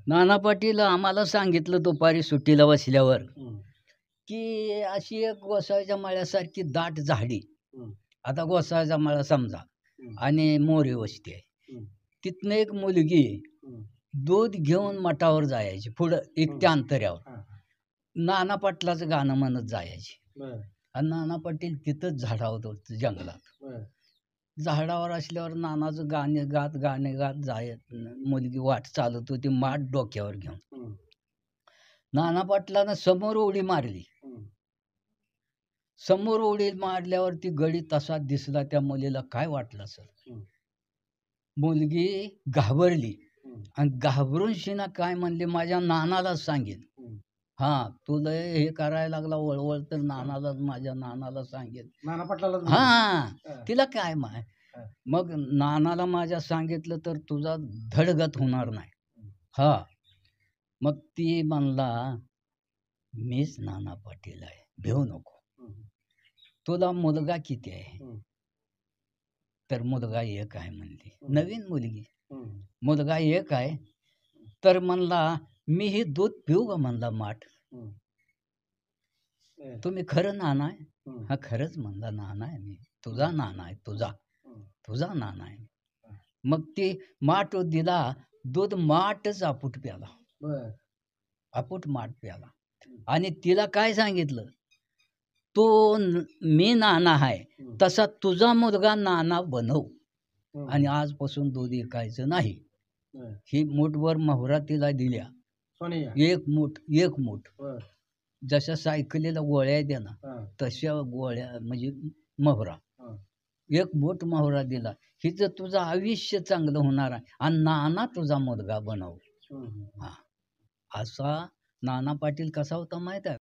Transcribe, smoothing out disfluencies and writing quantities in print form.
नाना पाटील आम्हाला सांगितलं दुपारी सुट्टीला बसल्यावर की अशी एक गोसाव्याच्या माळ्यासारखी दाट झाडी, आता गोसाव्याचा माळा समजा आणि मोरी वस्ती आहे, तिथनं एक मुलगी दूध घेऊन मठावर जायची पुढं इतक्या अंतऱ्यावर, नाना पाटलाचं गाणं म्हणत जायची. आणि नाना पाटील तिथंच झाडावर होतं जंगलात. झाडावर असल्यावर नानाचं गाणे गात जायत मुलगी वाट चालत होती माठ डोक्यावर घेऊन. नाना पाटलानं समोर उडी मारली. समोर उडी मारल्यावर ती गडी तसा दिसला. त्या मुलीला काय वाटलं असेल, मुलगी घाबरली आणि घाबरून शिना काय म्हणली, माझ्या नानालाच सांगेन. हा, तुला हे करायला लागला वळवळ तर नानाला, माझ्या नानाला सांगेन. नाना पाटलाला हा, तिला काय माय. मग नानाला माझ्या सांगितलं तर तुझा धडगत होणार नाही. हा, मग ती म्हणला मीच नाना पाटील आहे, भिवू नको. तुला मुलगा किती आहे, तर मुलगा एक आहे म्हणली. नवीन मुलगी, मुलगा एक आहे. तर म्हणला मी हे दूध पिऊ का म्हणला माठ. तुम्ही खरं नाना आहे. हा, खरंच म्हणला नाना आहे मी, तुझा नाना आहे, तुझा नाना आहे. मग ती माठ दिला, दूध माठच आपूट प्याला, आपूट माठ प्याला. आणि तिला काय सांगितलं, तो मी नाना आहे तसा तुझा मुलगा नाना बनव आणि आजपासून दूध विकायचं नाही. ही मूठभर मोहरा तिला दिल्या. एक मूठ जशा सायकलीला गोळ्या द्या ना तशा गोळ्या, म्हणजे मोहरा, एक मूठ मोहरा दिला. हिचं तुझं आयुष्य चांगलं होणार आहे आणि नाना तुझा मुलगा बनव. हा, असा नाना पाटील कसा होता माहित आहे.